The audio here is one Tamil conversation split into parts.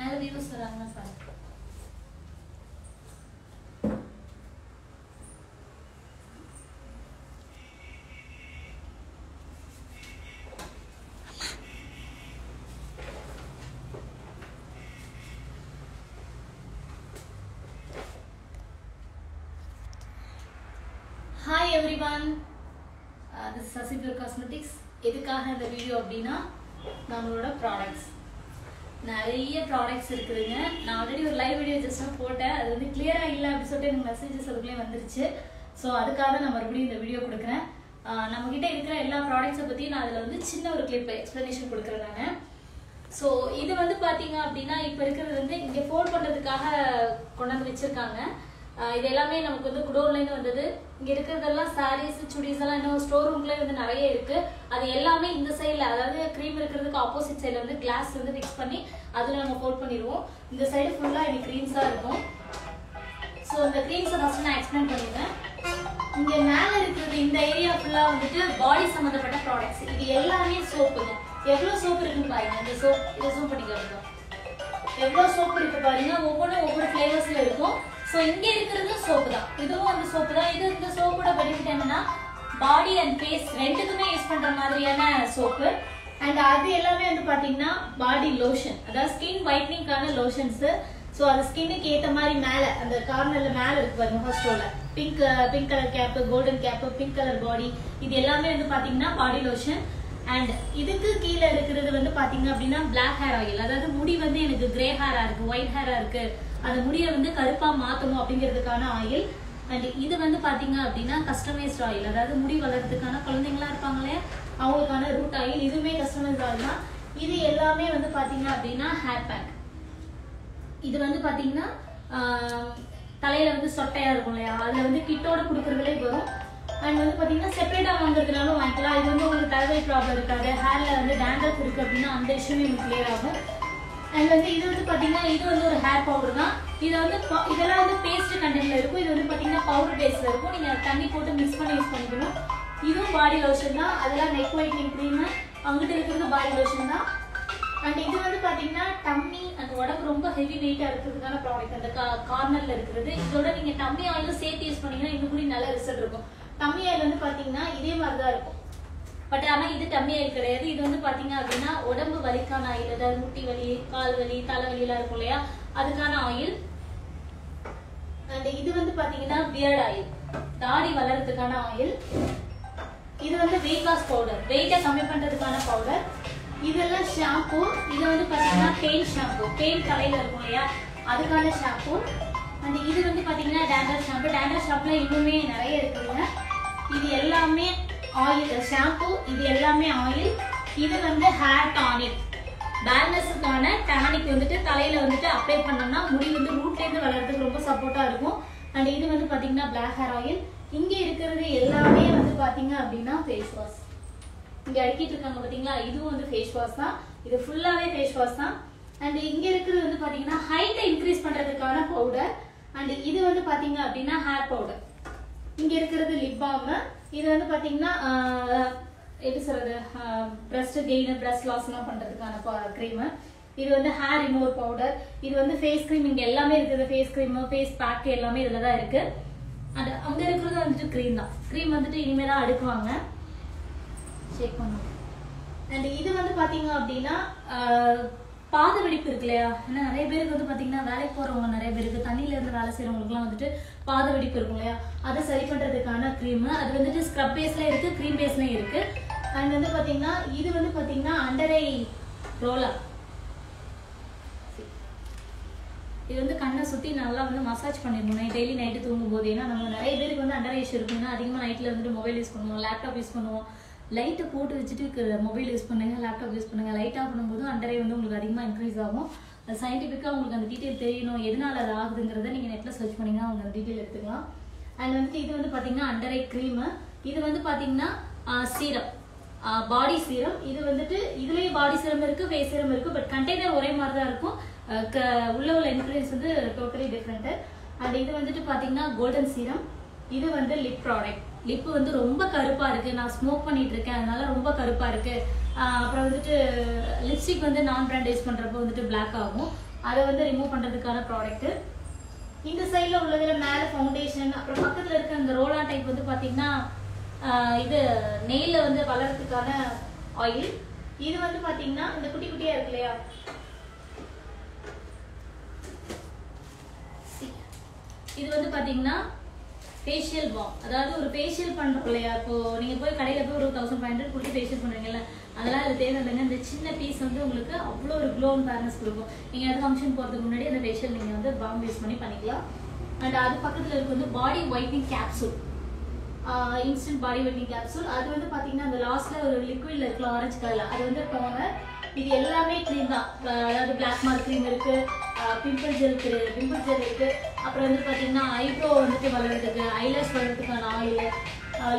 நல்ல வியூஸ் வராங்க sir. Hi everyone, this is Sasi Pure Cosmetics. எதுக்காக இந்த வீடியோ அப்படின்னா நம்மளோட ப்ராடக்ட்ஸ் நிறைய ப்ராடக்ட்ஸ் இருக்குதுங்க. நான் ஆல்ரெடி ஒரு லைவ் வீடியோ ஜஸ்ட்டாக போட்டேன். அது வந்து கிளியராக இல்லை அப்படின்னு சொல்லிட்டு எனக்கு மெசேஜஸ் அதுக்குள்ளே வந்துருச்சு. ஸோ அதுக்காக நான் மறுபடியும் இந்த வீடியோ கொடுக்குறேன். நம்மக்கிட்ட இருக்கிற எல்லா ப்ராடக்ட்ஸை பற்றி நான் அதில் வந்து சின்ன ஒரு கிளிப் எக்ஸ்ப்ளனேஷன் கொடுக்குறேன் நான். ஸோ இது வந்து பார்த்தீங்க அப்படின்னா இப்போ இருக்கிறது வந்து இங்கே ஃபோல்ட் பண்ணுறதுக்காக கொண்டாந்து வச்சுருக்காங்க. இது எல்லாமே நமக்கு வந்து குடோன்லேருந்து வந்தது. இங்கே இருக்கிறதெல்லாம் சாரீஸ் சுடிஸ் எல்லாம் இன்னும் ஸ்டோர் ரூம்லேயே வந்து நிறைய இருக்குது. அது எல்லாமே இந்த சைடில், அதாவது க்ரீம் இருக்கிறதுக்கு ஆப்போசிட் சைடில் வந்து கிளாஸ் வந்து ஃபிக்ஸ் பண்ணி அதில் நம்ம ஃபோல்ட் பண்ணிடுவோம். இந்த சைடு ஃபுல்லாக எனக்கு க்ரீம்ஸாக இருக்கும். ஸோ இந்த க்ரீம்ஸை ஃபஸ்ட்டு நான் எக்ஸ்பிளைன் பண்ணிடுவேன். இங்கே மேலே இருக்கிறது இந்த ஏரியா ஃபுல்லாக வந்துட்டு பாடி சம்மந்தப்பட்ட ப்ராடக்ட்ஸ். இது எல்லாமே சோப்புங்க. எவ்வளோ சோப்பு இருக்குன்னு பாருங்க. இந்த சோப் இதை சோப் பண்ணிக்கலாம். எவ்வளோ சோப்பு இருக்கு பாருங்க. ஒவ்வொன்றும் ஒவ்வொரு ஃப்ளேவர்ஸில் இருக்கும். ஸோ இங்கே இருக்கிறது சோப்பு தான். இதுவும் அந்த சோப்பு தான். இது இந்த சோப்போட பெனிஃபிட் என்னன்னா பாடி அண்ட் ஃபேஸ் ரெண்டுக்குமே யூஸ் பண்ற மாதிரியான சோப்பு. அண்ட் அது எல்லாமே வந்து பாத்தீங்கன்னா பாடி லோஷன், அதாவது ஸ்கின் ஒயிட்னிங்கான லோஷன்ஸ். ஸோ அது ஸ்கின்னுக்கு ஏற்ற மாதிரி மேலே அந்த கார்னர்ல மேலே இருக்கு பாருங்க. ஃபர்ஸ்ட் ரோல pink colour cap, golden cap, pink colour body, இது எல்லாமே வந்து பாத்தீங்கன்னா பாடி லோஷன். அண்ட் இதுக்கு கீழே இருக்கிறது வந்து பாத்தீங்க அப்படின்னா பிளாக் ஹேர் ஆயில், அதாவது முடி வந்து எனக்கு கிரே ஹேரா இருக்கு, ஒயிட் ஹேரா இருக்கு, அந்த முடியை வந்து கருப்பா மாத்தணும் அப்படிங்கிறதுக்கான ஆயில். அண்ட் இது வந்து பாத்தீங்க அப்படின்னா கஸ்டமைஸ்ட் ஆயில், அதாவது முடி வளர்றதுக்கான குழந்தைங்களா இருப்பாங்களே அவங்களுக்கான ரூட் ஆயில். இதுவுமே கஸ்டமைஸ்ட் ஆயில் தான். இது எல்லாமே வந்து பாத்தீங்க அப்படின்னா ஹேர் பேக். இது வந்து பாத்தீங்கன்னா தலையில வந்து சொட்டையா இருக்கும் இல்லையா, அதுல வந்து கிட்டோட கொடுக்கறதுலே வரும். அண்ட் வந்து பாத்தீங்கன்னா செப்பரேட்டா வாங்குறதுனாலும் வாங்கிக்கலாம். இது வந்து உங்களுக்கு தலைவலி ப்ராப்ளம் இருக்காது, ஹேர்ல வந்து டேண்ட்ரஃப் இருக்கு அப்படின்னா அந்த விஷயமே உங்களுக்கு கிளியர் ஆகும். அண்ட் வந்து இது வந்து பாத்தீங்கன்னா இது வந்து ஒரு ஹேர் பவுடர் தான். இது வந்து இதெல்லாம் வந்து பேஸ்ட் கண்டென்ட்ல இருக்கும். இது வந்து பாத்தீங்கன்னா பவுடர் பேஸ்ல இருக்கும். நீங்க தண்ணி போட்டு மிக்ஸ் பண்ணி யூஸ் பண்ணிக்கணும். இதுவும் பாடி லோஷன் தான். அதெல்லாம் நெக் ஒயிட்னிங் க்ரீம். அங்கிட்ட இருக்கிறது பாடி லோஷன் தான். அண்ட் இது வந்து பாத்தீங்கன்னா டம்மி அந்த உடம்பு ரொம்ப ஹெவி வெயிட்டா இருக்கிறதுக்கான ப்ராடக்ட். அந்த கார்னர்ல இருக்கிறது. இதோட நீங்க டம்மி ஆயிலும் சேர்த்து யூஸ் பண்ணீங்கன்னா இன்னும் கூட நல்ல ரிசல்ட் இருக்கும். டம்மி ஆயில் வந்து பாத்தீங்கன்னா இதே மாதிரிதான் இருக்கும். பட் ஆனா இது டம்மி ஆயில் கிடையாது. இது வந்து பாத்தீங்க அப்படின்னா உடம்பு வலிக்கான ஆயில், அதாவது முட்டி வலி, கால் வலி, தலைவலி எல்லாம் இருக்கும் இல்லையா, அதுக்கான ஆயில். அண்ட் இது வந்து பாத்தீங்கன்னா பியர்ட் ஆயில், தாடி வளர்றதுக்கான ஆயில். இது வந்து வெயிட் லாஸ் பவுடர், வெயிட்டை கம்மி பண்றதுக்கான பவுடர். இதெல்லாம் ஷாம்பு. இது வந்து பாத்தீங்கன்னா பெயின் ஷாம்பு, பெயின் தலையில இருக்கும் இல்லையா அதுக்கான ஷாம்பு. அண்ட் இது வந்து பாத்தீங்கன்னா டேண்ட்ரஃப் ஷாம்பு. டேண்ட்ரஃப் ஷாம்புல இன்னுமே நிறைய இருக்குதுங்க. இது எல்லாமே ஆயில் ஷாம்பு, இது எல்லாமே ஆயில். இது வந்து ஹேர் டானிக், பேலன்ஸுக்கான டானிக் வந்துட்டு தலையில வந்துட்டு அப்ளை பண்ணோம்னா முடி வந்து ரூட்ல இருந்து வளர்றதுக்கு ரொம்ப சப்போர்ட்டா இருக்கும். அண்ட் இது வந்து பாத்தீங்கன்னா பிளாக் ஹேர் ஆயில். இங்க இருக்கிறது எல்லாமே வந்து பாத்தீங்க அப்படின்னா ஃபேஸ் வாஷ். இங்க அடுக்கிட்டு இருக்காங்க பாத்தீங்களா, இதுவும் வந்து ஃபேஸ் வாஷ் தான். இது ஃபுல்லாவே ஃபேஸ் வாஷ் தான். அண்ட் இங்க இருக்கிறது வந்து பாத்தீங்கன்னா ஹைட்டை இன்க்ரீஸ் பண்றதுக்கான பவுடர். அண்ட் இது வந்து பாத்தீங்க அப்படின்னா ஹேர் பவுடர். இங்க இருக்கிறது லிப் பாம். இது வந்து பாத்தீங்கன்னா எப்படி சொல்றது, பிரஸ்ட் கெயின், பிரஸ்ட் லாஸ் எல்லாம் பண்றதுக்கான கிரீம். இது வந்து ஹேர் ரிமூவர் பவுடர். இது வந்து ஃபேஸ் கிரீம். இங்க எல்லாமே இருக்குது. ஃபேஸ் கிரீம், ஃபேஸ் பேக் எல்லாமே இதுலதான் இருக்கு. அண்ட் அங்க இருக்கிறது வந்துட்டு கிரீம் தான். கிரீம் வந்துட்டு இனிமேதான் அடுக்குவாங்க, செக் பண்ணுவோம். அண்ட் இது வந்து பாத்தீங்க அப்படின்னா பாத வெடிப்பு இருக்கு இல்லையா, ஏன்னா நிறைய பேருக்கு வந்து பாத்தீங்கன்னா வேலைக்கு போறவங்க நிறைய பேருக்கு, தண்ணியில இருந்து வேலை செய்யறவங்களுக்கு எல்லாம் வந்துட்டு பாத வெடிப்பு இருக்கும் இல்லையா, அதை சரி பண்றதுக்கான கிரீம். அது வந்துட்டு ஸ்க்ரப் பேஸ்ல இருக்கு, கிரீம் பேஸ்லயும் இருக்கு. அண்ட் வந்து பாத்தீங்கன்னா இது வந்து பாத்தீங்கன்னா அண்டர் ஐ ரோலர். இது வந்து கண்ணை சுத்தி நல்லா வந்து மசாஜ் பண்ணிடணும் டெய்லி நைட்டு தூங்கும் போது. ஏன்னா நம்ம நிறைய பேருக்கு வந்து அண்டர் ஐ இஷ்யூ இருக்குன்னா அதிகமா நைட்ல வந்துட்டு மொபைல் யூஸ் பண்ணுவோம், லேப்டாப் யூஸ் பண்ணுவோம். லைட்டை போட்டு வச்சுட்டு மொபைல் யூஸ் பண்ணுங்க, லேப்டாப் யூஸ் பண்ணுங்க. லைட் ஆஃப் பண்ணும்போது அண்டரை வந்து உங்களுக்கு அதிகமாக இன்க்ரீஸ் ஆகும். அது சயின்டிஃபிக்காக உங்களுக்கு அந்த டீட்டெயில் தெரியணும், எதனால அது ஆகுதுங்கிறத நீங்கள் நெட்டில் சர்ச் பண்ணிங்கன்னா அவங்க அந்த டீட்டெயில் எடுத்துக்கலாம். அண்ட் வந்துட்டு இது வந்து பார்த்தீங்கன்னா அண்டரை க்ரீமு. இது வந்து பார்த்தீங்கன்னா சீரம், பாடி சீரம். இது வந்துட்டு இதுலேயே பாடி சீரம் இருக்குது, ஃபேஸ் சீரம் இருக்குது. பட் கண்டெய்னர் ஒரே மாதிரி தான் இருக்கும். உள்ள இன்க்ரீஸ் வந்து டோட்டலி டிஃப்ரெண்ட்டு. அண்ட் இது வந்துட்டு பார்த்தீங்கன்னா கோல்டன் சீரம். இது வந்து லிப் ப்ராடக்ட். லிப்பு வந்து ரொம்ப கருப்பா இருக்கு, நான் ஸ்மோக் பண்ணிட்டு இருக்கேன் அதனால ரொம்ப கருப்பா இருக்கு. அப்புறம் வந்துட்டு லிப்ஸ்டிக் வந்து நான் பிராண்ட் யூஸ் பண்றப்போ வந்துட்டு பிளாக் ஆகும். அதை வந்து ரிமூவ் பண்ணுறதுக்கான ப்ராடக்ட்டு. இந்த சைடில் உள்ளதில் மேலே ஃபவுண்டேஷன், அப்புறம் பக்கத்தில் இருக்க அந்த ரோலா டைப் வந்து பார்த்தீங்கன்னா இது நெயிலில் வந்து வளர்கிறதுக்கான ஆயில். இது வந்து பார்த்தீங்கன்னா இந்த குட்டி குட்டியாக இருக்கு இல்லையா, இது வந்து பார்த்தீங்கன்னா ஃபேஷியல் பாம். அதாவது ஒரு ஃபேஷியல் பண்ணுறோம் இல்லையா, இப்போது நீங்கள் போய் கடையில் போய் ஒரு 1500 கொடுத்து ஃபேஷியல் பண்ணுறீங்கல்ல, அதெல்லாம் இது தேவையில்லைங்க. இந்த சின்ன பீஸ் வந்து உங்களுக்கு அவ்வளோ ஒரு க்ளோ அண்ட் ஃபேர்னஸ் கொடுக்கும். நீங்கள் எதாவது ஃபங்க்ஷன் போகிறதுக்கு முன்னாடி அந்த ஃபேஷியல் நீங்கள் வந்து பாம் யூஸ் பண்ணி பண்ணிக்கலாம். அண்ட் அது பக்கத்தில் இருக்க வந்து பாடி ஒயிட்னிங் கேப்சூல், இன்ஸ்டன்ட் பாடி ஒயிட்னிங் கேப்சூல். அது வந்து பார்த்தீங்கன்னா அந்த லாஸ்ட்டில் ஒரு லிக்விடில் இருக்குல்ல ஆரஞ்சு கலரில், அது வந்து டோனர். இது எல்லாமே க்ரீம் தான். அதாவது பிளாக் மார்க் க்ரீம் இருக்குது, பிம்பிள் ஜெல் இருக்குது, அப்புறம் வந்து பார்த்தீங்கன்னா ஐப்ரோ வந்துட்டு வளர்கிறதுக்கு, ஐலாஷ் வளர்கிறதுக்கான ஆயில்,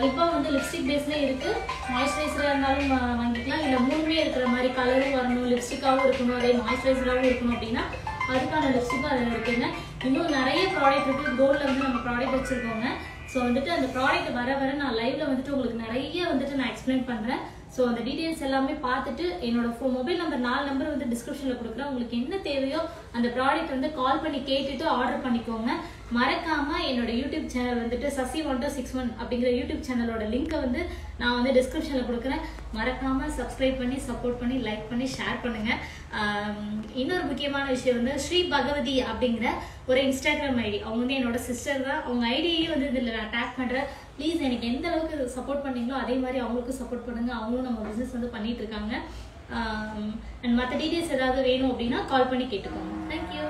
லிப்பாக வந்து லிப்ஸ்டிக் பேஸ்லேயே இருக்குது. மாய்ஸ்சரைசராக இருந்தாலும் வாங்கிக்கலாம். இல்லை மூணுமே இருக்கிற மாதிரி கலரும் வரணும், லிப்ஸ்டிக்காகவும் இருக்கணும், அதே மாய்ஸ்சரைசராகவும் இருக்கணும் அப்படின்னா அதுக்கான லிப்ஸ்டிக்கும் அதில் இருக்குங்க. இன்னும் நிறைய ப்ராடக்ட் இருக்குது. கோல்டில் வந்து நம்ம ப்ராடக்ட் வச்சுருக்கோங்க. ஸோ வந்துட்டு அந்த ப்ராடக்ட் வர நான் லைவ்ல வந்துட்டு உங்களுக்கு நிறைய வந்துட்டு நான் எக்ஸ்பிளைன் பண்ணுறேன். ஸோ அந்த டீட்டெயில்ஸ் எல்லாமே பார்த்துட்டு என்னோட மொபைல் நம்பர் 4 நம்பர் வந்து டிஸ்கிரிப்ஷனில் கொடுக்குறேன். உங்களுக்கு என்ன தேவையோ அந்த ப்ராடக்ட் வந்து கால் பண்ணி கேட்டுட்டு ஆர்டர் பண்ணிக்கோங்க. மறக்காமல் என்னோட யூடியூப் சேனல் வந்துட்டு Sasi1261 அப்படிங்கிற யூடியூப் சேனலோட லிங்க்கை வந்து நான் வந்து டிஸ்கிரிப்ஷனில் கொடுக்குறேன். மறக்காமல் சப்ஸ்கிரைப் பண்ணி சப்போர்ட் பண்ணி லைக் பண்ணி ஷேர் பண்ணுங்கள். இன்னொரு முக்கியமான விஷயம் வந்து ஸ்ரீ பகவதி அப்படிங்கிற ஒரு இன்ஸ்டாகிராம் ஐடி, அவங்க வந்து என்னோட சிஸ்டர் தான். அவங்க ஐடியையும் வந்து இதில் நான் டேக் பண்ணுறேன். ப்ளீஸ் எனக்கு எந்த அளவுக்கு சப்போர்ட் பண்ணீங்களோ அதே மாதிரி அவங்களுக்கும் சப்போர்ட் பண்ணுங்கள். அவங்களும் நம்ம பிஸ்னஸ் வந்து பண்ணிட்டு இருக்காங்க. அண்ட் மற்ற டீட்டெயில்ஸ் ஏதாவது வேணும் அப்படின்னா கால் பண்ணி கேட்டுக்கோங்க. தேங்க்யூ.